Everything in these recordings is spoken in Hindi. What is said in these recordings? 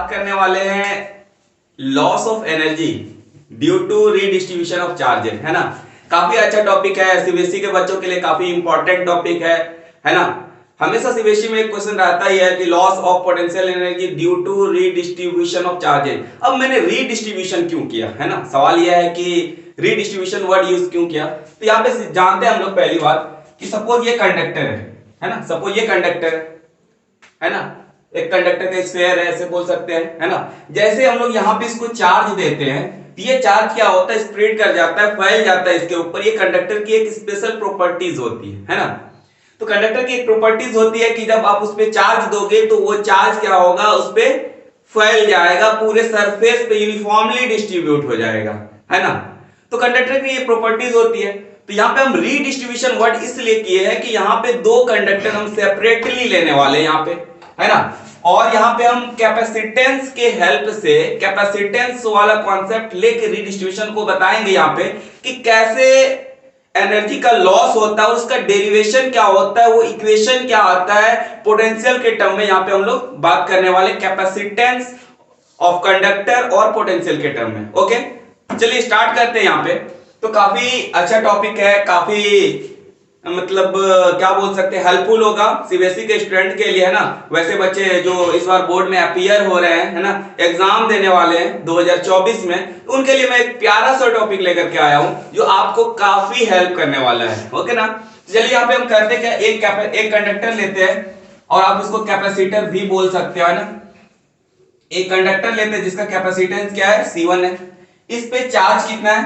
बात करने वाले हैं loss of energy due to redistribution of charges, है ना। काफी अच्छा टॉपिक है, सीबीएसई के बच्चों के लिए काफी इंपॉर्टेंट टॉपिक है ना। हमेशा सीबीएसई में एक क्वेश्चन रहता ही है कि loss of potential energy due to redistribution of charges. अब मैंने रीडिस्ट्रीब्यूशन क्यों किया, है ना, सवाल यह है कि रीडिस्ट्रीब्यूशन वर्ड यूज क्यों किया। तो यहाँ पे जानते हैं हम लोग पहली बात कि सपोज ये कंडक्टर है ना, सपोज ये कंडक्टर है ना, एक कंडक्टर का स्फीयर है ऐसे बोल सकते हैं, है ना। जैसे हम लोग यहाँ पे इसको चार्ज देते हैं तो ये चार्ज क्या होता है, स्प्रेड कर जाता है, फैल जाता है इसके ऊपर। ये कंडक्टर की एक स्पेशल प्रॉपर्टीज होती है ना। तो कंडक्टर की एक प्रॉपर्टीज होती है कि जब आप उस पे चार्ज दोगे तो वो चार्ज क्या होगा, उस पे फैल जाएगा, पूरे सरफेस पे यूनिफॉर्मली डिस्ट्रीब्यूट हो जाएगा, है ना। तो कंडक्टर की ये प्रॉपर्टीज होती है। तो यहाँ पे हम रीडिस्ट्रीब्यूशन वर्ड इसलिए किए हैं कि यहाँ पे दो कंडक्टर हम सेपरेटली लेने वाले हैं यहाँ पे, है ना। और यहाँ पे हम कैपेसिटेंस के हेल्प से कैपेसिटेंस वाला कॉन्सेप्ट लेके रीडिस्ट्रीब्यूशन को बताएंगे यहाँ पे कि कैसे एनर्जी का लॉस होता है, उसका डेरिवेशन क्या होता है, वो इक्वेशन क्या आता है पोटेंशियल के टर्म में। यहाँ पे हम लोग बात करने वाले कैपेसिटेंस ऑफ कंडक्टर और पोटेंशियल के टर्म में। ओके, चलिए स्टार्ट करते हैं यहाँ पे। तो काफी अच्छा टॉपिक है, काफी मतलब क्या बोल सकते हैं, हेल्पफुल होगा सीबीएसई के स्टूडेंट के लिए, है ना। वैसे बच्चे जो इस बार बोर्ड में अपीयर हो रहे हैं, है ना, एग्जाम देने वाले हैं 2024 में, तो उनके लिए मैं एक प्यारा सा टॉपिक लेकर के आया हूं जो आपको काफी हेल्प करने वाला है। ओके ना। चलिए यहाँ पे हम करते क्या, एक कंडक्टर लेते हैं और आप उसको कैपेसिटर भी बोल सकते हो, है ना। एक कंडक्टर लेते हैं जिसका कैपेसिटेंस क्या है, C1 है। इस पे चार्ज कितना है,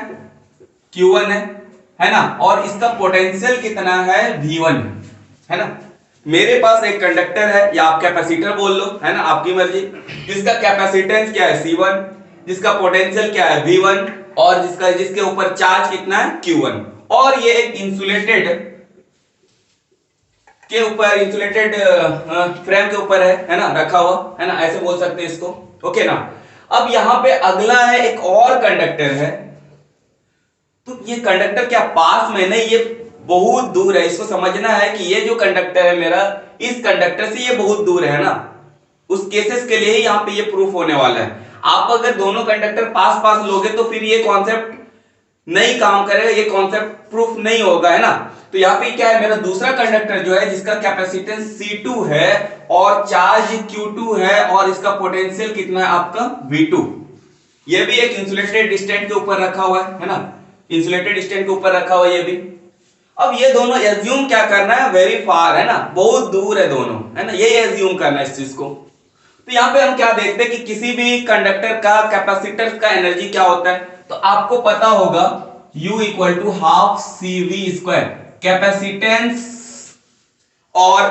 Q1 है ना, और इसका पोटेंशियल कितना है, V1, है ना। मेरे पास एक कंडक्टर है या आप कैपेसिटर बोल लो, है ना, आपकी मर्जी। जिसका कैपेसिटेंस क्या है, C1, जिसका पोटेंशियल क्या है, V1, और जिसके ऊपर चार्ज कितना है, Q1। और ये एक इंसुलेटेड फ्रेम के ऊपर है ना, रखा हुआ, है ना, ऐसे बोल सकते हैं इसको। ओके ना। अब यहां पे अगला है एक और कंडक्टर है। तो ये कंडक्टर क्या पास में नहीं, ये बहुत दूर है। इसको समझना है कि ये जो कंडक्टर है मेरा, इस कंडक्टर से ये बहुत दूर है ना। उस केसेस के लिए ही यहाँ पे ये प्रूफ होने वाला है। आप अगर दोनों कंडक्टर पास पास लोगे तो फिर ये कॉन्सेप्ट नहीं काम करेगा, ये कॉन्सेप्ट प्रूफ नहीं होगा, है ना। तो यहाँ पे क्या है, मेरा दूसरा कंडक्टर जो है जिसका कैपेसिटेंस C2 है और चार्ज Q2 है और इसका पोटेंशियल कितना है आपका, V2। ये भी एक इंसुलेटेड स्टैंड के ऊपर रखा हुआ है ना, इंसुलेटेड स्टैंड के ऊपर रखा हुआ है ये भी। अब ये दोनों एज्यूम क्या करना है, वेरी फार, है ना, बहुत दूर है दोनों, है ना, ये एज्यूम करना है इस चीज को। तो यहाँ पे हम क्या देखते हैं कि किसी भी कंडक्टर का कैपेसिटर का एनर्जी क्या होता है, तो आपको पता होगा U equal to half CV²। Capacitance और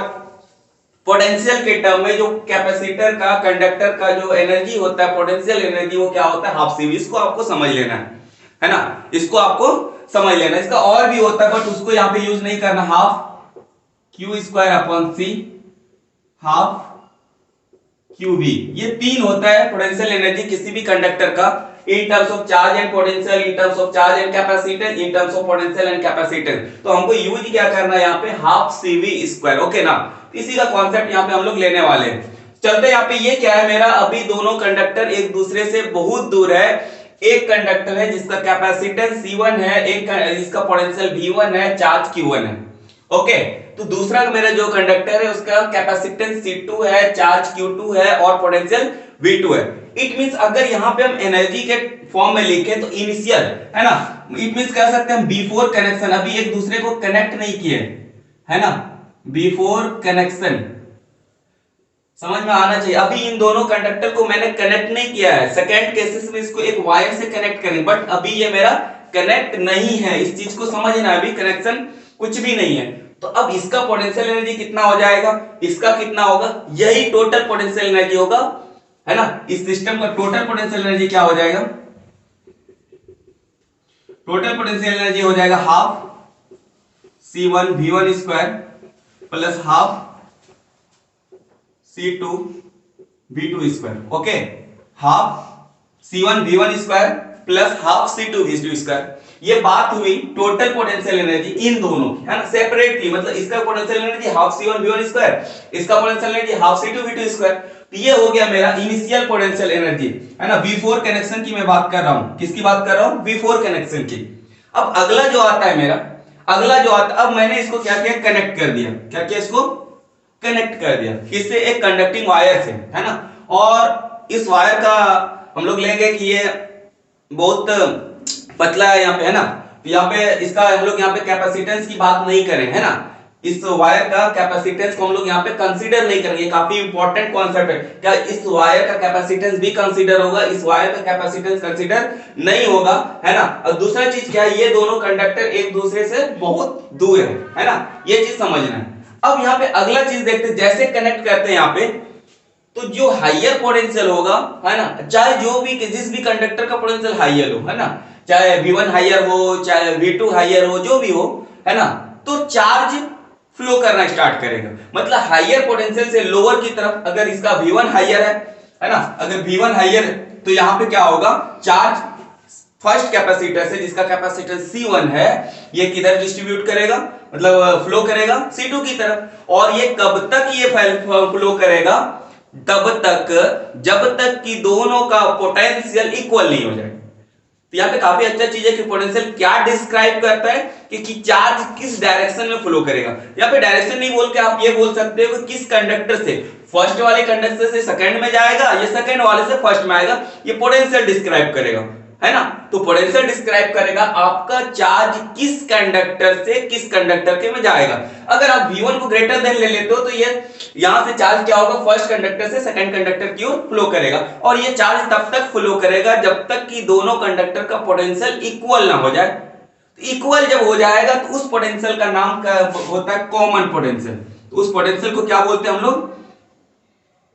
पोटेंशियल के टर्म में जो कैपेसिटर का कंडक्टर का जो एनर्जी होता है, पोटेंशियल एनर्जी, वो क्या होता है, हाफ CV। इसको आपको समझ लेना है ना, इसको आपको समझ लेना। इसका और भी होता है बट उसको यहां पे यूज नहीं करना। हाफ Q²/C, हाफ QV, ये तीन होता है पोटेंशियल एनर्जी किसी भी कंडक्टर का, in terms of charge and potential, in terms of charge and capacitance, in terms of potential and capacitance. तो हमको यूज क्या करना है यहाँ पे, हाफ CV²। ओके ना। इसी का कॉन्सेप्ट यहाँ पे हम लोग लेने वाले हैं। चलते यहाँ पे, ये क्या है मेरा, अभी दोनों कंडक्टर एक दूसरे से बहुत दूर है। एक कंडक्टर है जिसका कैपेसिटेंस C1 है, एक जिसका पोटेंशियल V1 है, चार्ज Q1 है। ओके। तो दूसरा मेरा जो कंडक्टर है उसका कैपेसिटेंस C2 है, चार्ज Q2 है और पोटेंशियल V2 है। इट मींस अगर यहां पे हम एनर्जी के फॉर्म में लिखें तो इनिशियल, है ना, इट मींस कह सकते हैं हम बिफोर कनेक्शन, अभी एक दूसरे को कनेक्ट नहीं किए, है ना, बिफोर कनेक्शन, समझ में आना चाहिए। अभी इन दोनों कंडक्टर को मैंने कनेक्ट नहीं किया है, सेकंड केसेस में इसको एक वायर से कनेक्ट करें, बट अभी ये मेरा कनेक्ट नहीं है। इस चीज को समझना, अभी कनेक्शन कुछ भी नहीं है। तो अब इसका पोटेंशियल एनर्जी कितना हो जाएगा, इसका कितना होगा, यही टोटल पोटेंशियल एनर्जी होगा, है ना। इस सिस्टम का टोटल पोटेंशियल एनर्जी क्या हो जाएगा, टोटल पोटेंशियल एनर्जी हो जाएगा half C1 V1² plus half C2 V2²। Okay, half C1 V1² plus half C2 V2²। ये बात हुई टोटल पोटेंशियल एनर्जी इन दोनों की, है ना, सेपरेटली, मतलब इसका potential energy half C1 V1 square, इसका potential energy half C2 V2 square. तो ये हो गया मेरा इनिशियल पोटेंशियल एनर्जी, है ना, V4 कनेक्शन की मैं बात कर रहा हूं। किसकी बात कर रहा हूं? V4 कनेक्शन की। अब अगला जो आता है मेरा, अगला जो आता, अब मैंने इसको क्या किया, कनेक्ट कर दिया। क्या किया? इसको कनेक्ट कर दिया। किससे? एक कंडक्टिंग वायर से, है ना। और इस वायर का हम लोग लेंगे कि ये बहुत पतला है यहाँ पे, है ना। तो यहाँ पे इसका हम लोग यहाँ पे कैपेसिटेंस की बात नहीं करें, है ना। इस वायर का कैपेसिटेंस को हम लोग यहाँ पे कंसीडर नहीं करेंगे। काफी इंपॉर्टेंट कॉन्सेप्ट है। क्या इस वायर का कैपेसिटेंस भी कंसीडर होगा? इस वायर का कैपेसिटेंस कंसीडर नहीं होगा, है ना। और दूसरा चीज क्या है, ये दोनों कंडक्टर एक दूसरे से बहुत दूर है ना, ये चीज समझना है। अब यहाँ पे अगला चीज देखते हैं, जैसे कनेक्ट करते हैं यहाँ पे, तो जो हाइयर पोटेंशियल होगा, है ना, चाहे जो भी जिस भी कंडक्टर का पोटेंशियल हाइयर हो, है ना, चाहे V1 हाइयर हो, चाहे V2 हाइयर हो, जो भी हो, है ना, तो चार्ज फ्लो करना स्टार्ट करेगा। मतलब हाइयर पोटेंशियल से लोअर की तरफ, अगर इसका V1 हाइयर है ना, अगर V1 हाइयर है, तो यहां पे क्या होगा, चार्ज फर्स्ट कैपेसिटर से, जिसका कैपेसिटेंस C1 है, ये किधर डिस्ट्रीब्यूट करेगा, मतलब फ्लो करेगा C2 की तरफ। और ये कब तक ये फ्लो करेगा? तब तक जब तक कि दोनों का पोटेंशियल इक्वल नहीं हो जाए। तो यहाँ पे काफी अच्छा चीज है कि पोटेंशियल क्या डिस्क्राइब करता है कि चार्ज किस डायरेक्शन में फ्लो करेगा। यहाँ पे डायरेक्शन नहीं बोल के आप ये बोल सकते हो कि किस कंडक्टर से, फर्स्ट वाले कंडक्टर से सेकंड में जाएगा या सेकंड वाले से फर्स्ट में आएगा, ये पोटेंशियल डिस्क्राइब करेगा, है ना। तो पोटेंशियल डिस्क्राइब करेगा आपका चार्ज किस कंडक्टर से किस कंडक्टर के में जाएगा। अगर आप V1 को ग्रेटर देन ले लेते हो, तो ये यहां से चार्ज क्या होगा, फर्स्ट कंडक्टर से सेकंड कंडक्टर की ओर फ्लो करेगा। और ये चार्ज तब तक फ्लो करेगा जब तक कि दोनों कंडक्टर का पोटेंशियल इक्वल ना हो जाए। इक्वल जब हो जाएगा तो उस पोटेंशियल का नाम होता है कॉमन पोटेंशियल। तो उस पोटेंशियल को क्या बोलते हैं हम लोग?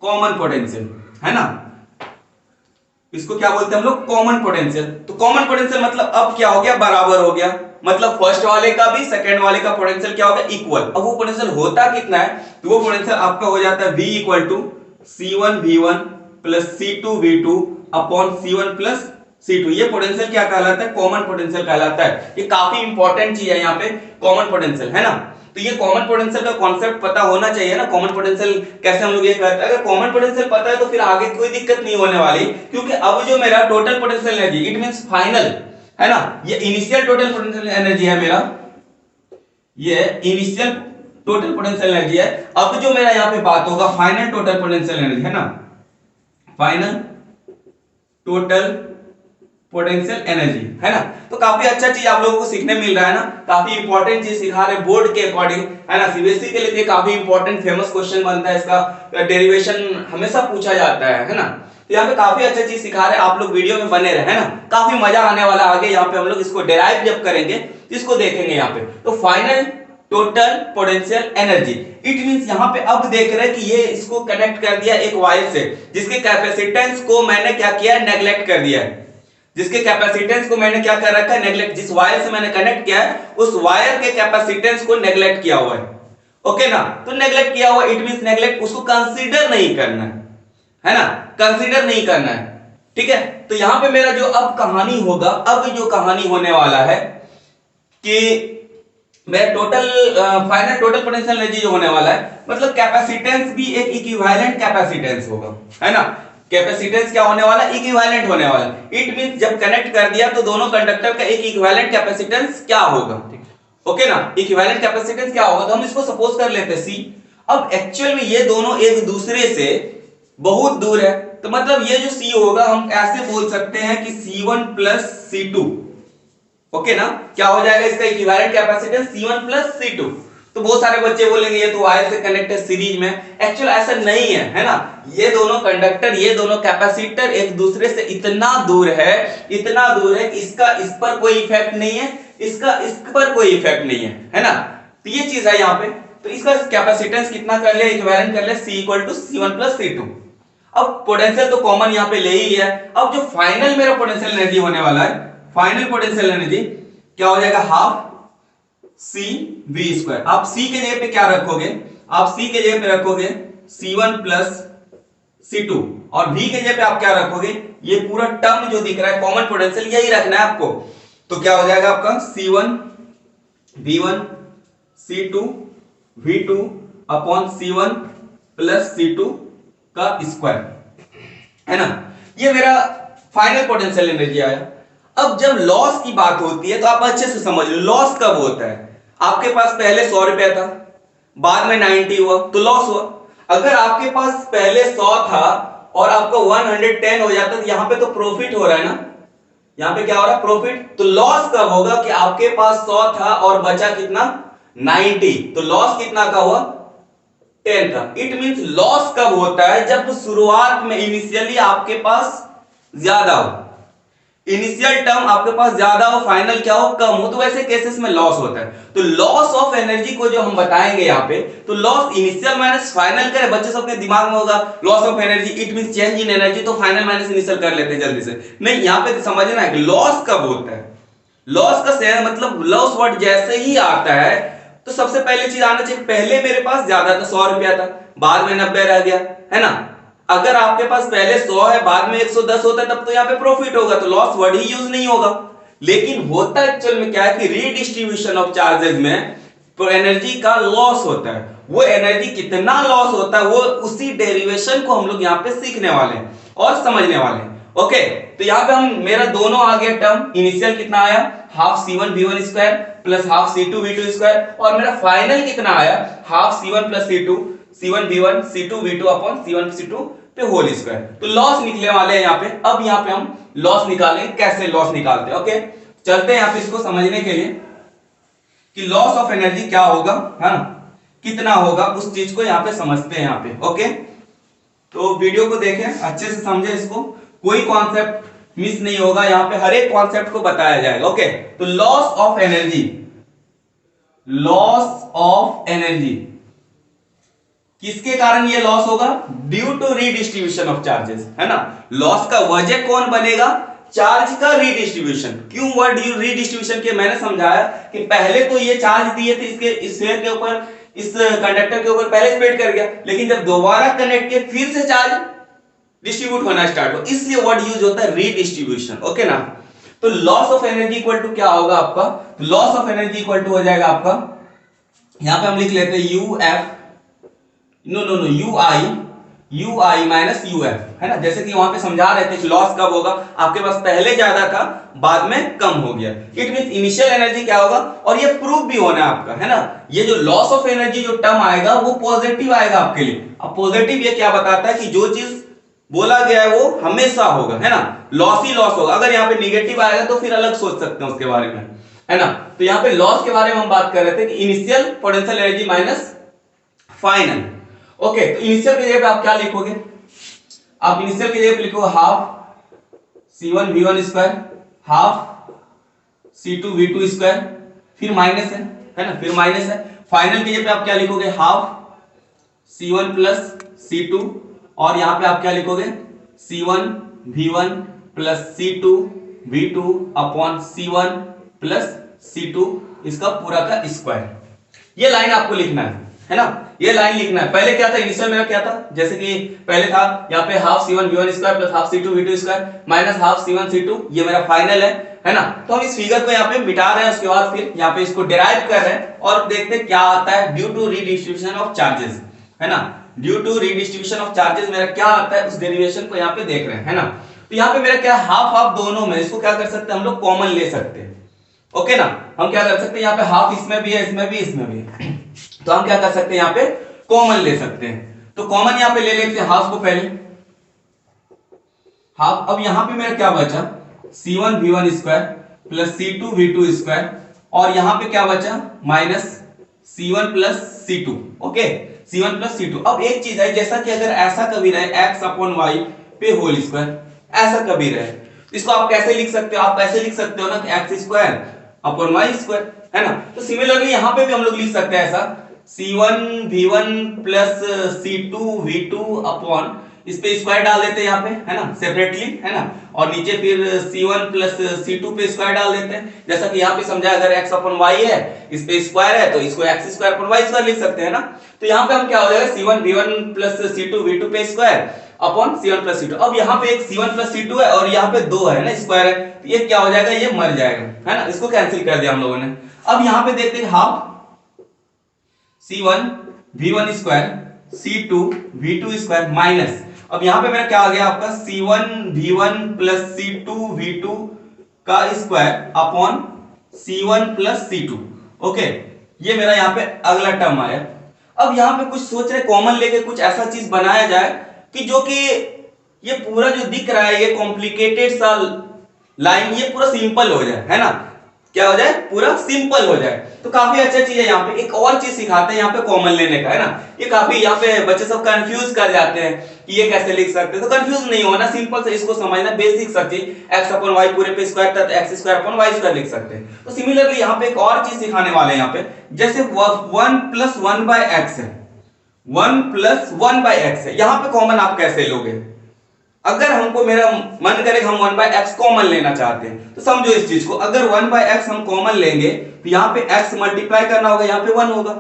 कॉमन पोटेंशियल, है ना। इसको क्या बोलते हैं हम लोग? Common potential. तो कॉमन पोटेंशियल मतलब अब क्या हो गया, बराबर हो गया। मतलब फर्स्ट वाले का भी सेकंड वाले का पोटेंशियल क्या हो गया, इक्वल। अब वो पोटेंशियल होता कितना है, तो वो पोटेंशियल आपका हो जाता है V equal to C1 V1 plus C2 V2 upon C1 plus C2। ये पोटेंशियल क्या कहलाता है? कॉमन पोटेंशियल कहलाता है। ये काफी इंपॉर्टेंट चीज है यहाँ पे, कॉमन पोटेंशियल, है ना। तो ये कॉमन पोटेंशियल का कॉन्सेप्ट पता होना चाहिए ना, कॉमन पोटेंशियल कैसे हम लोग ये करते हैं। अगर कॉमन पोटेंशियल पता है तो फिर आगे कोई दिक्कत नहीं होने वाली, क्योंकि अब जो मेरा total potential energy, it means final, है ना, ये इनिशियल टोटल पोटेंशियल एनर्जी है मेरा, ये इनिशियल टोटल पोटेंशियल एनर्जी है। अब जो मेरा यहाँ पे बात होगा फाइनल टोटल पोटेंशियल एनर्जी, है ना, फाइनल टोटल पोटेंशियल एनर्जी, है ना। तो काफी अच्छा चीज आप लोगों को सीखने मिल रहा है ना, काफी इंपॉर्टेंट चीज सिखा रहे बोर्ड के अकॉर्डिंग, है ना। सीबीएसई के लिए काफी इंपॉर्टेंट फेमस क्वेश्चन बनता है, इसका डेरिवेशन हमेशा पूछा जाता है ना। तो यहाँ पे काफी अच्छा चीज सिखा रहे, आप लोग वीडियो में बने रहे, है ना। काफी मजा आने वाला आगे, यहाँ पे हम लोग इसको डेराइव जब करेंगे इसको देखेंगे यहाँ पे। तो final total potential energy, it means यहाँ पे अब देख रहे हैं कि ये इसको कनेक्ट कर दिया एक वायर से, जिसके कैपेसिटेंस को मैंने क्या किया, नेग्लेक्ट कर दिया है। जिसके कैपेसिटेंस को मैंने क्या कर रखा है, नेग्लेक्ट। जिस वायर से मैंने कनेक्ट किया है उस वायर के कैपेसिटेंस को नेग्लेक्ट किया हुआ है, ओके ना। तो नेग्लेक्ट किया हुआ, इट मींस नेग्लेक्ट, उसको कंसीडर नहीं करना है ना, कंसीडर नहीं करना है, ठीक है। तो यहां पे मेरा जो अब कहानी होगा, अब जो कहानी होने वाला है कि मेरा total final total potential energy जो होने वाला है, मतलब कैपेसिटेंस भी एक इक्विवेलेंट कैपेसिटेंस होगा, है ना। कैपेसिटेंस क्या होने वाला है, इक्विवेलेंट होने वाला है। इट मींस जब कनेक्ट कर दिया तो दोनों कंडक्टर का एक इक्विवेलेंट कैपेसिटेंस क्या होगा, ओके ना। इक्विवेलेंट कैपेसिटेंस क्या होगा, तो हम इसको सपोज कर लेते हैं C। अब एक्चुअल में ये दोनों एक दूसरे से बहुत दूर है, तो मतलब ये जो C होगा हम ऐसे बोल सकते हैं कि C1 प्लस C2, ओके ना। क्या हो जाएगा इसका equivalent capacitance, C1 plus C2। तो बहुत सारे बच्चे बोलेंगे ये तो वायर से कनेक्ट है सीरीज में, एक्चुअल ऐसा नहीं है ना। ये दोनों कंडक्टर, ये दोनों कैपेसिटर एक दूसरे से इतना दूर है, इतना दूर है कि इसका इस पर कोई इफेक्ट नहीं है, इसका इस पर कोई इफेक्ट नहीं है ना। तो ये चीज है यहाँ पे। तो इसका कैपेसिटेंस कितना कर लिया, इक्विवेलेंट कर लिया, C equal to C1 plus C2। अब पोटेंशियल तो कॉमन यहाँ पे ले ही लिया। अब जो फाइनल मेरा पोटेंशियल एनर्जी होने वाला है, फाइनल पोटेंशियल एनर्जी क्या हो जाएगा, हाफ C V स्क्वायर। आप C के जगह पे क्या रखोगे, आप C के जगह पे रखोगे C1 प्लस C2, और V के जगह पे आप क्या रखोगे, ये पूरा टर्म जो दिख रहा है कॉमन पोटेंशियल, यही रखना है आपको। तो क्या हो जाएगा आपका C1 V1 C2 V2 upon C1 plus C2 का स्क्वायर, है ना। ये मेरा फाइनल पोटेंशियल एनर्जी आया। अब जब लॉस की बात होती है तो आप अच्छे से समझ लो लॉस कब होता है। आपके पास पहले 100 रुपया था, बाद में 90 हुआ तो लॉस हुआ। अगर आपके पास पहले 100 था और आपका 110 हो जाता तो यहां पे तो प्रॉफिट हो रहा है ना, यहां पे क्या हो रहा है प्रॉफिट। तो लॉस कब होगा कि आपके पास 100 था और बचा कितना 90, तो लॉस कितना का हुआ 10 का। इट मींस लॉस कब होता है जब शुरुआत में इनिशियली आपके पास ज्यादा हो, इनिशियल टर्म आपके पास ज्यादा हो, फाइनल क्या हो कम हो, तो वैसे केसेस में लॉस होता है। तो लॉस ऑफ एनर्जी को जो हम बताएंगे यहाँ पे, तो लॉस इनिशियल माइनस फाइनल करें, बच्चे सबके दिमाग में होगा loss of energy it mean change in energy, तो फाइनल माइनस इनिशियल कर लेते हैं जल्दी से। नहीं, यहाँ पे समझना है कि लॉस कब होता है। लॉस का शेयर मतलब लॉस वर्ड जैसे ही आता है तो सबसे पहले चीज आना चाहिए, पहले मेरे पास ज्यादा था 100 रुपया था, बाद में 90 रह गया, है ना। अगर आपके पास पहले 100 है बाद में 110 होता है तब तो यहाँ पे प्रॉफिट होगा, तो लॉस वर्ड ही यूज नहीं होगा। लेकिन होता एक्चुअल में क्या है कि रीडिस्ट्रीब्यूशन ऑफ चार्जेस में तो एनर्जी का लॉस होता है। वो एनर्जी कितना लॉस होता है वो उसी डेरिवेशन को हम लोग यहाँ पे सीखने वाले हैं और समझने वाले हैं। ओके, तो यहाँ पे हम मेरा दोनों आ गया टर्म, इनिशियल कितना आया half C1 V1 square plus half C2 V2 square, और मेरा फाइनल कितना आया half C1 plus C1 V1 C2 V2 upon C1 C2 पे होल स्क्वायर। तो लॉस निकले वाले हैं यहाँ पे। अब यहाँ पे हम लॉस निकालेंगे, कैसे लॉस निकालते हैं। ओके, चलते हैं यहाँ पे इसको समझने के लिए कि लॉस ऑफ एनर्जी क्या होगा, है ना, कितना होगा, उस चीज को यहाँ पे समझते हैं यहाँ पे। ओके, तो वीडियो को देखें अच्छे से समझे, इसको कोई कॉन्सेप्ट मिस नहीं होगा, यहाँ पे हर एक कॉन्सेप्ट को बताया जाएगा। ओके, तो loss of energy, loss of energy किसके कारण ये लॉस होगा, due to redistribution of charges, है ना। लॉस का वजह कौन बनेगा, चार्ज का रीडिस्ट्रीब्यूशन। क्यों वर्ड रीडिस्ट्रीब्यूशन के मैंने समझाया कि पहले तो ये चार्ज दिए थे इसके इस स्फीयर के ऊपर, इस कंडक्टर के ऊपर पहले स्प्रेड कर गया, लेकिन जब दोबारा कनेक्ट किया फिर से चार्ज डिस्ट्रीब्यूट होना स्टार्ट हो, इसलिए वर्ड यूज होता है रीडिस्ट्रीब्यूशन। ओके ना। तो loss of energy equal to क्या होगा आपका, loss of energy equal to हो जाएगा आपका, यहां पे हम लिख लेते हैं यूएफ, यूआई माइनस यूएफ, है ना। जैसे कि वहां पे समझा रहे थे कि लॉस कब होगा, आपके पास पहले ज्यादा था बाद में कम हो गया, इट मींस इनिशियल एनर्जी क्या होगा, और ये प्रूफ भी होना है आपका, है ना। ये जो लॉस ऑफ एनर्जी जो टर्म आएगा वो पॉजिटिव आएगा आपके लिए। अब पॉजिटिव ये क्या बताता है कि जो चीज बोला गया है वो हमेशा होगा, है ना, लॉस ही लॉस होगा। अगर यहाँ पे निगेटिव आएगा तो फिर अलग सोच सकते हैं उसके बारे में, है ना। तो यहाँ पे लॉस के बारे में हम बात कर रहे थे कि initial potential energy minus final. Okay, तो इनिशियल की जगह पे आप क्या लिखोगे, आप इनिशियल की जगह पे लिखो half C1 V1 square half C2 V2 square, फिर माइनस है ना, फिर माइनस है। फाइनल की जगह पे आप क्या लिखोगे, हाफ C1 प्लस C2, और यहां पे आप क्या लिखोगे C1 V1 plus C2 V2 upon C1 plus C2 इसका पूरा का स्क्वायर। ये लाइन आपको लिखना है ना, ये लाइन लिखना है। पहले क्या था, इनिशियल मेरा क्या था, जैसे कि पहले था यहाँ पे half C1 V1 square plus half C2 V2 square minus half C1 C2, ये मेरा फाइनल है ना। तो हम इस फिगर को यहाँ पे मिटा रहे हैं, उसके बाद फिर यहाँ पे इसको डिराइव कर रहे हैं और देखते हैं क्या आता है, due to redistribution of charges, है ना। Due to redistribution of charges मेरा क्या आता है, उस डेरिवेशन को यहाँ पे देख रहे हैं, है ना। तो यहाँ पे मेरा क्या हाफ हाफ दोनों में, इसको क्या कर सकते हैं हम लोग कॉमन ले सकते हैं। ओके ना, हम क्या कर सकते हैं, यहाँ पे हाफ इसमें भी है, इसमें भी, इसमें भी है, तो हम क्या कर सकते हैं यहाँ पे कॉमन ले सकते हैं। तो कॉमन यहाँ पे ले लेते हैं हाफ को पहले, हाफ। अब यहाँ पे मेरा क्या बचा C1 V1 square plus C2 V2 square, और यहाँ पे क्या बचा minus C1 plus C2। Okay, C1 plus C2। अब एक चीज है, जैसा कि अगर ऐसा कभी रहे x अपॉन y पे होल स्क्वायर, ऐसा कभी रहे, इसको आप कैसे लिख सकते हो, आप ऐसे लिख सकते हो ना कि x square upon y square, है ना। तो सिमिलरली यहाँ पे भी हम लोग लिख सकते हैं ऐसा C1 V1 plus C2 V2 upon इस पे स्क्वायर डाल देते हैं यहाँ पे, है ना, सेपरेटली, है ना, और नीचे फिर c1 प्लस c2 पे स्क्वायर डाल देते हैं। जैसा कि यहाँ पे समझा, अगर x अपन y है, इस पे स्क्वायर है, तो इसको x square upon y square लिख सकते हैं ना। तो यहाँ पे हम क्या हो जाएगा, c1 v1 plus c2 v2 पे square upon c1 plus c2। अब यहाँ पे एक c1 प्लस c2 है और यहाँ पे 2 है ना स्क्वायर है, तो ये क्या हो जाएगा, ये मर जाएगा, है ना, इसको कैंसिल कर दिया हम लोगों ने। अब यहाँ पे देखते हैं half c1 v1 square c2 v2 square minus, अब यहां पे मेरा क्या आ गया आपका c1 v1 plus c2 v2 का square upon c1 plus c2। Okay, ये मेरा यहां पे अगला टर्म आया। अब यहां पे कुछ सोच रहे कॉमन लेके कुछ ऐसा चीज बनाया जाए कि जो कि ये पूरा जो दिख रहा है ये कॉम्प्लिकेटेड सा लाइन ये पूरा सिंपल हो जाए, है ना, क्या हो जाए, पूरा सिंपल हो जाए। तो काफी अच्छा चीज है। यहाँ पे एक और चीज सिखाते हैं यहाँ पे कॉमन लेने का, है ना, ये काफी यहाँ पे बच्चे सब कंफ्यूज कर जाते हैं कि ये कैसे लिख सकते हैं। तो कंफ्यूज नहीं होना, सिंपल से इसको समझना, बेसिक सब चीज, x अपन y पूरे पे स्क्वायर था तो x square upon y square लिख सकते हैं। तो सिमिलरली यहाँ पे एक और चीज सिखाने वाले हैं यहाँ पे, जैसे 1 प्लस 1 बाय x है, 1 प्लस 1 बाय x है, यहाँ पे कॉमन आप कैसे लोगे। अगर हमको मेरा मन करे हम 1 बाय x कॉमन लेना चाहते हैं तो समझो इस चीज को, अगर 1 बाय x हम कॉमन लेंगे तो यहाँ पे x मल्टीप्लाई करना होगा, यहाँ पे 1 होगा।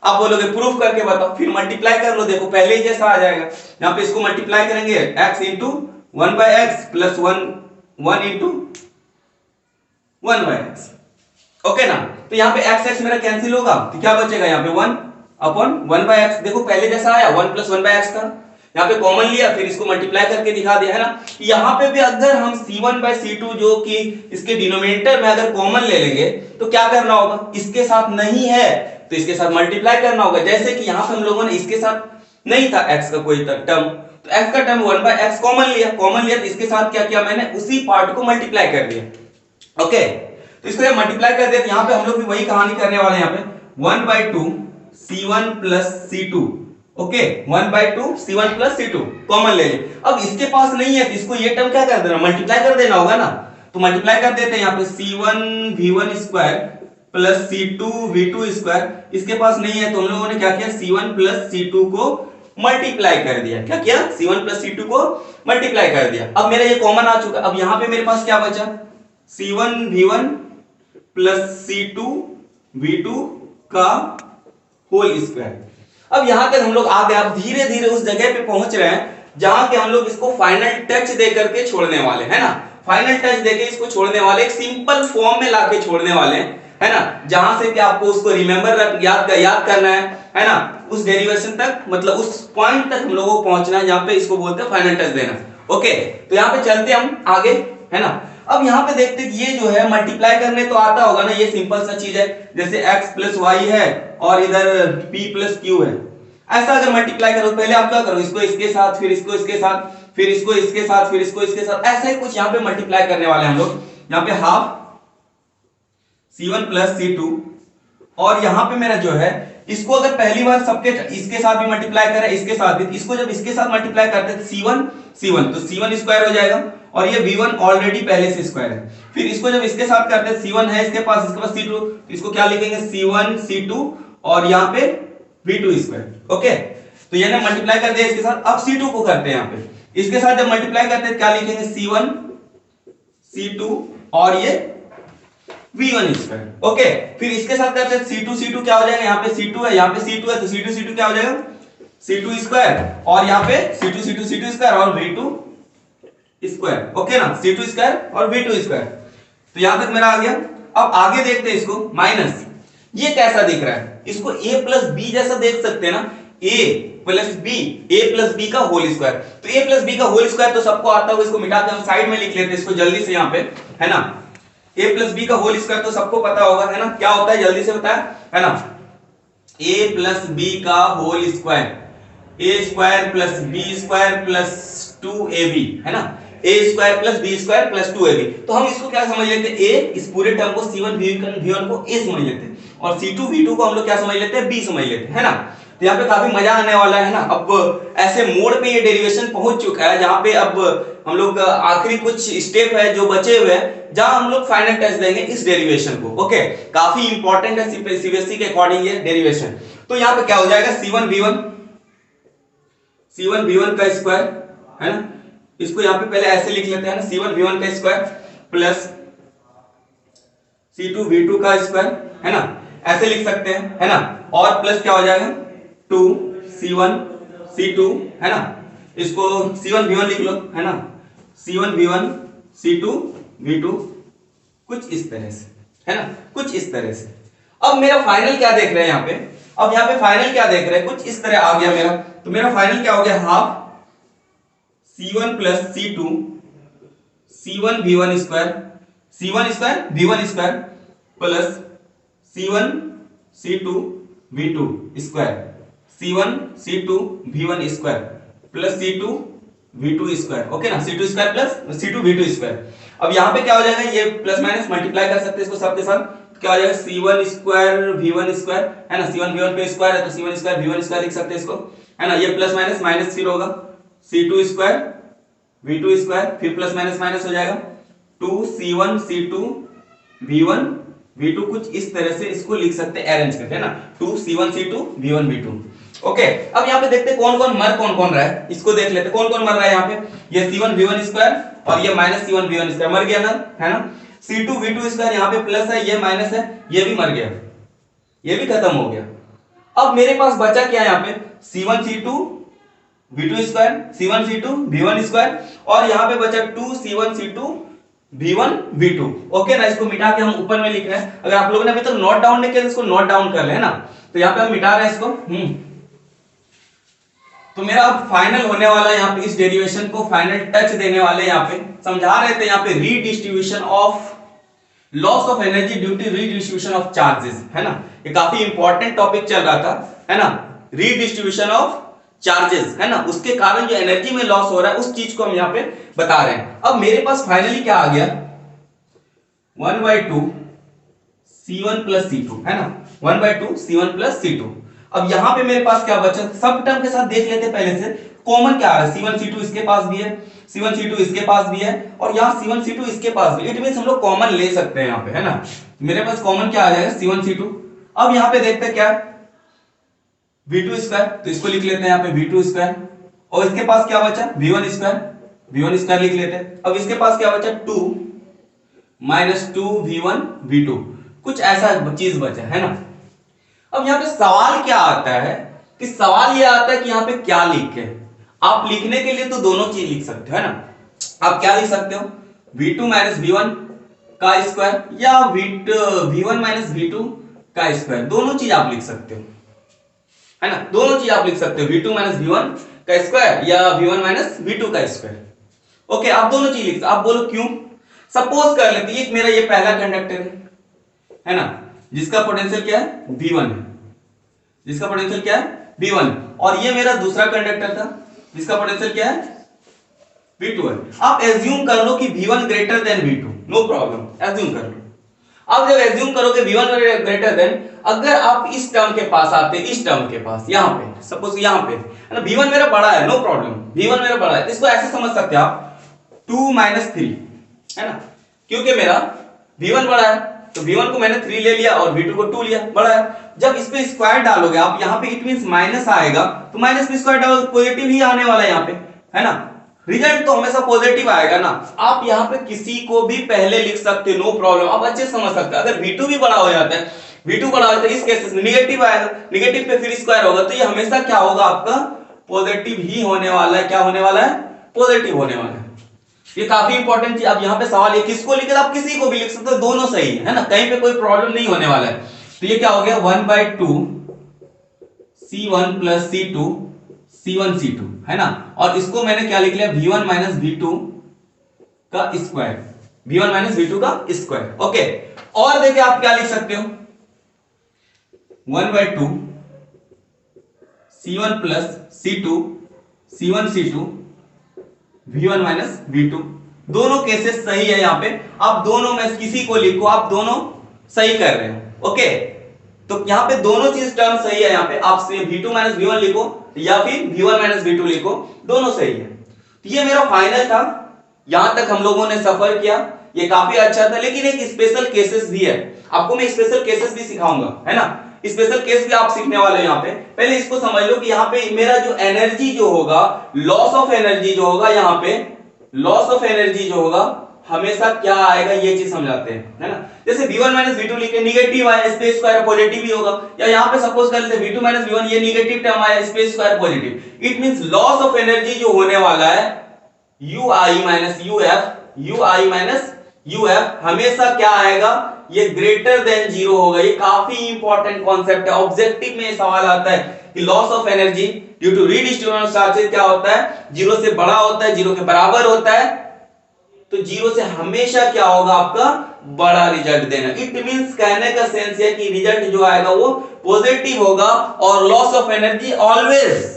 आप बोलोगे प्रूफ करके बताओ, फिर मल्टीप्लाई कर लो, देखो पहले ही जैसा आ जाएगा। यहाँ पे इसको मल्टीप्लाई करेंगे x into 1 by x plus 1 into 1 by x, okay ना। तो यहाँ पे x मेरा कैंसिल होगा, तो क्या बचेगा यहाँ पे 1 अपॉन 1 बाय x, देखो पहले जैसा आया 1 प्लस 1 बाय x था, यहाँ पे कॉमन लिया फिर इसको मल्टीप्लाई करके दिखा दिया, है ना। यहाँ पे भी अगर हम c1 बाय c2 जो कि इसके डिनोमिनेटर में अगर कॉमन ले लेंगे तो क्या करना होगा, इसके साथ नहीं है तो इसके साथ मल्टीप्लाई करना होगा। जैसे कि यहाँ पे हम लोगों ने इसके साथ नहीं था x का कोई टर्म, तो x का टर्म 1 बाय x कॉमन लिया तो इसके साथ क्या किया मैंने, उसी पार्ट को मल्टीप्लाई कर दिया। ओके, तो इसको जब मल्टीप्लाई कर दिया तो यहाँ पे हम लोग भी वही कहानी करने वाले हैं। यहाँ पे 1 by 2 c1 plus c2, okay, 1 by 2 c1 plus c2 common ले ले। अब इसके पास नहीं है तो इसको ये टर्म क्या कर देना, मल्टीप्लाई कर देना होगा ना, तो मल्टीप्लाई कर देते हैं। यहाँ पे c1 v1 square plus c2 v2 square, इसके पास नहीं है तो हम लोगों ने क्या किया, c1 प्लस c2 को मल्टीप्लाई कर दिया। क्या किया, c1 प्लस c2 को मल्टीप्लाई कर दिया। अब मेरा ये कॉमन आ चुका, अब यहाँ पे मेरे पास क्या बचा, c1 v1 plus c2 v2 का होल स्क्वायर। अब यहां तक हम लोग आ गए, अब धीरे धीरे उस जगह पे पहुंच रहे हैं जहां के हम लोग इसको फाइनल टच दे करके छोड़ने वाले, है ना, फाइनल टच देके इसको छोड़ने वाले, एक सिंपल फॉर्म में लाके छोड़ने वाले, है ना, जहां से कि आपको उसको रिमेंबर याद करना है ना, उस डेरिवेशन तक, मतलब उस पॉइंट तक हम लोगों को पहुंचना है जहां पे इसको बोलते हैं फाइनल टच देना। ओके, तो यहाँ पे चलते हम आगे, है ना। अब यहाँ पे देखते हैं ये जो है मल्टीप्लाई करने तो आता होगा ना, ये सिंपल सा चीज है, जैसे x प्लस वाई है और इधर p प्लस क्यू है। ऐसा अगर मल्टीप्लाई करो, पहले आप क्या करो, इसको इसके साथ, फिर इसको इसके साथ, फिर इसको इसके साथ, फिर इसको इसके साथ, ऐसा ही कुछ यहाँ पे मल्टीप्लाई करने वाले हम लोग। यहाँ पे हाफ c1 प्लस c2, और यहाँ पे मेरा जो है इसको अगर पहली बार सबके इसके साथ भी मल्टीप्लाई करें, इसके साथ भी, इसको जब इसके साथ मल्टीप्लाई करते हैं c1 तो c1 स्क्वायर हो जाएगा, और ये v1 ऑलरेडी पहले से स्क्वायर है। फिर इसको जब इसके साथ करते हैं, c1 है इसके पास c2, तो इसको क्या लिखेंगे, c1 c2 और यहाँ पे v2 स्क्वायर। ओके, तो ये ना मल्टीप्लाई कर दिया इसके साथ। अब c2 को करते हैं, यहाँ पे इसके साथ जब मल्टीप्लाई करते हैं क्या लिखेंगे, c1 c2 और ये v1 स्क्वायर। ओके, फिर इसके साथ करते हैं c2 क्या हो जाएगा, यहाँ पे c2 है, यहाँ पे c2 है, तो c2 क्या हो जाएगा, c2 स्क्वायर, और यहाँ पे c2 स्क्वायर और v2 स्क्वायर। ओके ना, c2 स्क्वायर और v2 स्क्वायर। तो यहां तक मेरा आ गया। अब आगे देखते हैं इसको, माइनस, ये कैसा दिख रहा है, इसको a प्लस बी जैसा देख सकते हैं ना, a प्लस बी का होल स्क्वायर। तो a प्लस बी का होल स्क्वायर तो सबको आता होगा, इसको मिटा के हम साइड में लिख लेते हैं इसको जल्दी से यहाँ पे, है ना। a प्लस बी का होल स्क्वायर तो सबको पता होगा, है ना, क्या होता है जल्दी से बताया, है ना, a प्लस बी का whole square, a square plus B square plus 2ab, है ना, a square plus B square plus 2ab। तो हम इसको क्या समझ लेते हैं, a, इस पूरे टर्म को c1 v1 को a समझ लेते हैं, और c2 v2 को हम लोग क्या समझ लेते हैं, b समझ लेते हैं, है ना। तो यहाँ पे काफी मजा आने वाला है ना। अब ऐसे मोड पे ये डेरिवेशन पहुंच चुका है जहां पे अब हम लोग आखिरी कुछ स्टेप है जो बचे हुए हैं, जहां हम लोग फाइनल टेस्ट देंगे इस डेरिवेशन को। ओके, काफी इंपॉर्टेंट है सीबीएसई के अकॉर्डिंग ये डेरिवेशन। तो यहाँ पे क्या हो जाएगा, c1 v1 का स्क्वायर है ना, इसको यहाँ पे पहले ऐसे लिख लेते हैं ना, C1V1 का स्क्वायर प्लस C2V2 का स्क्वायर, है ना, ऐसे लिख सकते हैं, है ना, और प्लस क्या हो जाएगा 2C1C2, है ना, इसको C1V1 लिख लो, है ना, C1V1 C2V2 कुछ इस तरह से, है ना, कुछ इस तरह से। अब मेरा फाइनल क्या देख रहे हैं यहाँ पे, अब यहाँ पे फाइनल क्या देख रहे हैं, कुछ इस तरह आ गया मेरा, तो मेरा फाइनल क्या हो गया, half C1 plus C2 C1V1 square C1 square V1 square plus C1 C2 V2 square C1 C2 V1 square plus C2 V2 square, okay ना, C2 square plus C2 V2 square. अब यहाँ पे क्या हो जाएगा, ये प्लस माइनस मल्टीप्लाई कर सकते हैं इसको सबके साथ, तो क्या हो जाएगा C1 स्क्वायर V1 स्क्वायर, है ना, C1 V1 पे स्क्वायर है तो C1 स्क्वायर V1 स्क्वायर लिख सकते हैं इसको, है ना, ये प्लस माइनस माइनस फिर होगा C2 स्क्वायर V2 स्क्वायर, फिर प्लस माइनस माइनस हो जाएगा 2C1 C2 V1 V2, कुछ इस तरह से इसको लिख सकते हैं अरेंज करके, है ना, 2C1 C2 V1 V2। Okay, अब यहाँ पे देखते हैं कौन कौन मर कौन कौन रहा है, इसको देख लेते हैं कौन कौन मर रहा है यहाँ पे, ये C1 V1 स्क्वायर और ये माइनस C1 V1 स्क्वायर मर गया ना, है ना, C2 V2 स्क्वायर यहाँ पे प्लस है, ये माइनस है, ये भी मर गया, ये भी खत्म हो गया। अब मेरे पास बचा क्या यहाँ पे, C1 C2 V2 square C1 C2 V1 square और यहाँ पे बचा 2C1 C2 V1 V2, okay ना, इसको मिटा के हम ऊपर में लिख रहे हैं। अगर आप लोगों ने अभी तक नोट डाउन नहीं किया तो इसको नोट डाउन कर ले, है ना, तो यहाँ पे हम मिटा रहे हैं इसको। तो मेरा अब फाइनल होने वाला है यहाँ पे, इस डेरिवेशन को फाइनल टच देने वाले यहाँ पे समझा रहे थे, यहाँ पे redistribution of loss of energy due to redistribution of charges, है ना, ये काफी इंपॉर्टेंट टॉपिक चल रहा था, है ना, रीडिस्ट्रीब्यूशन ऑफ चार्जेस, है ना, उसके कारण जो एनर्जी में लॉस हो रहा है उस चीज को हम यहाँ पे बता रहे हैं। अब मेरे पास फाइनली क्या आ गया, 1/2 C1 प्लस C2, है ना, 1/2 C1 प्लस C2। अब यहां पे मेरे पास क्या बचा, सब टर्म के साथ देख लेते पहले से, कॉमन क्या आ रहा है, C1 C2 इसके पास भी है, C1 C2 इसके पास भी है और यहाँ C1 C2 इसके पास भी, इट मींस हम लोग कॉमन ले सकते हैं यहाँ पे, है ना, मेरे पास कॉमन क्या आ जाएगा C1 C2। अब यहाँ पे देखते हैं क्या V2 स्क्वायर, तो इसको लिख लेते हैं यहाँ पे V2 स्क्वायर और इसके पास क्या बचा V1 स्क्वायर, V1 स्क्वायर लिख लेते हैं। अब इसके पास क्या बचा 2 माइनस 2 V1 V2, कुछ ऐसा चीज बचा, है ना। अब यहाँ पे सवाल क्या आता है कि सवाल ये आता है कि यहाँ पे क्या लिखे, आप लिखने के लिए तो दोनों चीज लिख सकते हो, है ना, आप क्या लिख सकते हो V2 माइनस V1 का स्क्वायर या V1 माइनस V2 का स्क्वायर, दोनों चीज आप लिख सकते हो, है ना, दोनों चीज आप लिख सकते हो, V2 माइनस V1 का स्क्वायर या V1 माइनस V2 का स्क्वायर, ओके, आप दोनों चीज लिख, आप बोलो क्यों, सपोज कर लेते हैं मेरा ये पहला कंडक्टर है ना, जिसका पोटेंशियल क्या है V1 है, जिसका पोटेंशियल क्या है V1, और ये मेरा दूसरा कंडक्टर था जिसका पोटेंशियल क्या है V2 है। आप एज्यूम कर लो कि V1 greater than V2, no problem, assume कर लो। अब जब एज्यूम करोगे V1 ग्रेटर देन, अगर आप इस टर्म के पास आते, इस टर्म के पास यहां पे सपोज यहां पे, है ना, V1 मेरा बड़ा है, नो प्रॉब्लम, V1 मेरा बड़ा है, इसको ऐसे समझ सकते हैं आप 2 माइनस 3, है ना, क्योंकि मेरा V1 बड़ा है तो V1 को मैंने 3 ले लिया और V2 को 2 लिया, बड़ा है। जब इस पे स्क्वायर डालोगे आप यहाँ पे, इट मींस माइनस आएगा, तो माइनस पे स्क्वायर डालो पॉजिटिव ही आने वाला है यहाँ पे, है ना, रिजल्ट तो हमेशा पॉजिटिव आएगा ना। आप यहाँ पे किसी को भी पहले लिख सकते हो, नो प्रॉब्लम, आप अच्छे समझ सकते हो। अगर V2 भी बड़ा हो जाता है, V2 बड़ा हो जाता है, इस केस में निगेटिव आएगा, निगेटिव पे फिर स्क्वायर होगा, तो ये हमेशा क्या होगा आपका पॉजिटिव ही होने वाला है, क्या होने वाला है पॉजिटिव होने वाला है। ये काफी इंपॉर्टेंट चीज। अब यहाँ पे सवाल है किसको लिखे, आप किसी को भी लिख सकते हो, दोनों सही है ना, कहीं पे कोई प्रॉब्लम नहीं होने वाला है। तो ये क्या हो गया 1/2 C1 plus C2 C1 C2, है ना, और इसको मैंने क्या लिख लिया V1 माइनस V2 का स्क्वायर, V1 माइनस V2 का स्क्वायर, ओके। और देखिए आप क्या लिख सकते हो 1/2 C1 plus C2 C1 C2 V1 minus V2, दोनों केसेस सही है। यहाँ पे आप दोनों में किसी को लिखो, आप दोनों सही कर रहे हो, ओके। तो यहाँ पे दोनों चीज टर्म सही है, यहाँ पे आप V2 माइनस V1 लिखो या फिर V1 माइनस V2 लिखो, दोनों सही है। तो ये मेरा फाइनल था, यहां तक हम लोगों ने सफर किया, ये काफी अच्छा था। लेकिन एक स्पेशल केसेस भी है, आपको मैं स्पेशल केसेस भी सिखाऊंगा, है ना, स्पेशल केस भी आप सीखने वाले हो यहाँ पे। पहले इसको समझ लो कि यहाँ पे मेरा जो एनर्जी जो होगा, लॉस ऑफ एनर्जी जो होगा, यहाँ पे लॉस ऑफ एनर्जी जो होगा हमेशा क्या आएगा, ये चीज समझाते हैं, है ना। जैसे v1 माइनस v2 लिखे, निगेटिव आया, स्पेस स्क्वायर पॉजिटिव ही होगा। या यहाँ पे सपोज कर लेते v2 माइनस v1, ये निगेटिव टर्म आया, space square positive. It means loss of energy जो होने वाला है ui माइनस uf हमेशा क्या आएगा, ये ग्रेटर देन जीरो होगा। ये काफी इंपॉर्टेंट कॉन्सेप्ट है, ऑब्जेक्टिव में सवाल आता है कि loss of energy due to redistribution of charges क्या होता है, जीरो से बड़ा होता है, जीरो के बराबर होता है। तो जीरो से हमेशा क्या होगा, आपका बड़ा रिजल्ट देना। इट मींस कहने का सेंस है कि रिजल्ट जो आएगा वो पॉजिटिव होगा। और loss of energy always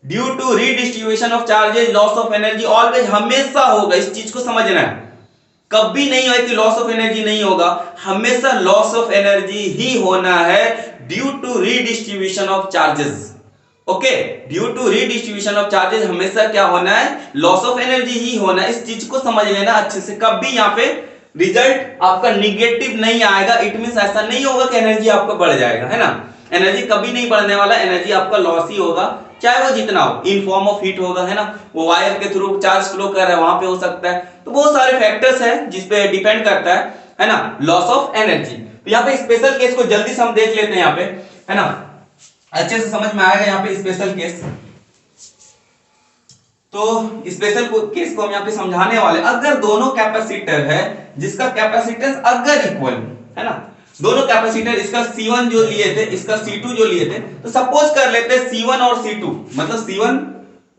due to redistribution of charges, loss of energy always हमेशा होगा। इस चीज को समझना है, कभी नहीं है कि लॉस ऑफ एनर्जी नहीं होगा, हमेशा लॉस ऑफ एनर्जी ही होना है due to redistribution of charges. Okay, due to redistribution of charges हमेशा क्या होना है, लॉस ऑफ एनर्जी ही होना है। इस चीज को समझ लेना अच्छे से, कभी यहाँ पे रिजल्ट आपका निगेटिव नहीं आएगा। इट मींस ऐसा नहीं होगा कि एनर्जी आपका बढ़ जाएगा, है ना। एनर्जी कभी नहीं बढ़ने वाला, एनर्जी आपका लॉस ही होगा, चाहे वो जितना हो, इन फॉर्म ऑफ हीट होगा, है ना, वो वायर के थ्रू चार्ज फ्लो कर रहा है, वहां पे हो सकता है। तो बहुत सारे फैक्टर्स है जिसपे डिपेंड करता है ना, लॉस ऑफ एनर्जी। तो यहाँ पे स्पेशल केस को जल्दी से हम देख लेते हैं यहाँ पे, है ना, अच्छे से समझ में आएगा यहाँ पे स्पेशल केस। तो स्पेशल केस को हम यहाँ पे समझाने वाले, अगर दोनों कैपेसिटर है जिसका कैपेसिटेंस अगर इक्वल है ना, दोनों कैपेसिटर, इसका C1 जो लिए थे, इसका C2 जो लिए थे, तो सपोज कर लेते हैं C1 और C2 मतलब C1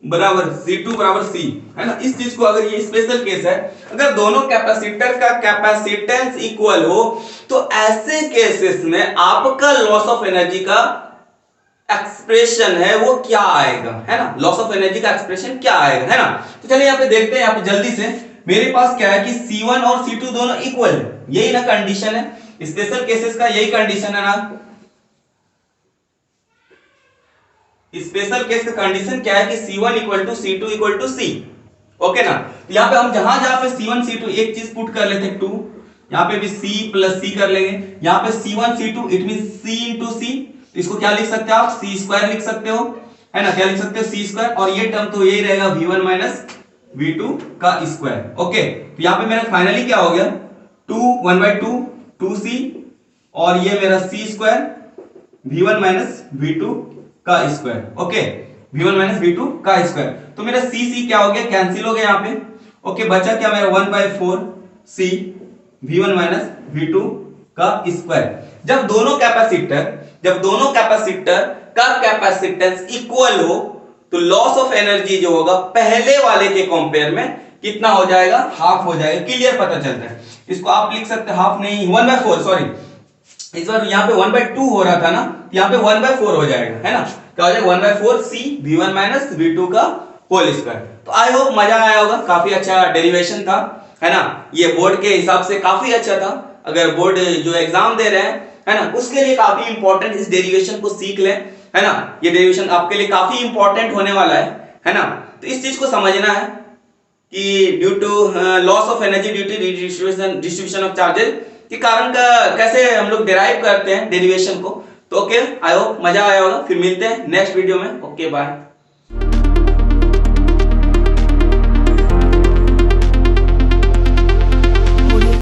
बराबर C2 बराबर C, है ना। इस चीज को अगर ये स्पेशल केस है, अगर दोनों कैपेसिटर का कैपेसिटेंस इक्वल हो, तो ऐसे केसेस में आपका लॉस ऑफ एनर्जी का एक्सप्रेशन है वो क्या आएगा, है ना, लॉस ऑफ एनर्जी का एक्सप्रेशन क्या आएगा, है ना। तो चलिए यहाँ पे देखते हैं, यहाँ पे जल्दी से मेरे पास क्या है कि C1 और C2 दोनों इक्वल है, यही ना कंडीशन है स्पेशल केसेस का, यही कंडीशन है ना। स्पेशल केस का कंडीशन क्या है कि C1 equal to C2 equal to C, okay ना। यहाँ पे हम जहां जहां पे C1 C2 एक चीज पुट कर लेते हैं 2, यहाँ पे भी C प्लस C कर लेंगे, यहाँ पे C1 C2 it mean C into C, इसको क्या लिख सकते हो आप, C स्क्वायर लिख सकते हो, है ना, क्या लिख सकते हो, C स्क्वायर। और ये टर्म तो यही रहेगा V1 माइनस V2 का स्क्वायर, ओके। तो यहाँ पे मेरा फाइनली क्या हो गया, 2 1/2 2C, और ये मेरा C square V1 minus V2 का square, okay, V1 minus V2 का स्क्वायर। तो मेरा C क्या हो गया, कैंसिल हो गया यहाँ पे, ओके। बचा क्या मेरा 1/4 C V1 माइनस V2 का स्क्वायर। जब दोनों कैपेसिटर का कैपेसिटेंस इक्वल हो, तो लॉस ऑफ एनर्जी जो होगा पहले वाले के कंपेयर में कितना हो जाएगा, हाफ हो जाएगा। क्लियर पता चलता है, इसको आप लिख सकते हैं हाफ नहीं 1/4, सॉरी इस बार यहाँ पे 1/2 हो रहा था ना, यहाँ पे 1/4 हो जाएगा, है ना। क्या हो जाएगा 1/4 C V1 माइनस V2 का होल स्क्वायर। तो आई होप मजा आया होगा, काफी अच्छा डेरिवेशन था, है ना। ये बोर्ड के हिसाब से काफी अच्छा था, अगर बोर्ड जो एग्जाम दे रहे हैं, है ना, उसके लिए काफी इंपॉर्टेंट, इस डेरिवेशन को सीख लें, है ना। ये डेरिवेशन आपके लिए काफी इंपॉर्टेंट होने वाला है ना। तो इस चीज को समझना है कि due to loss of energy due to distribution of charges के कारण का कैसे हम लोग डिराइव करते हैं डेरिवेशन को। तो ओके, आई होप मजा आया होगा। फिर मिलते हैं नेक्स्ट वीडियो में, ओके बाय।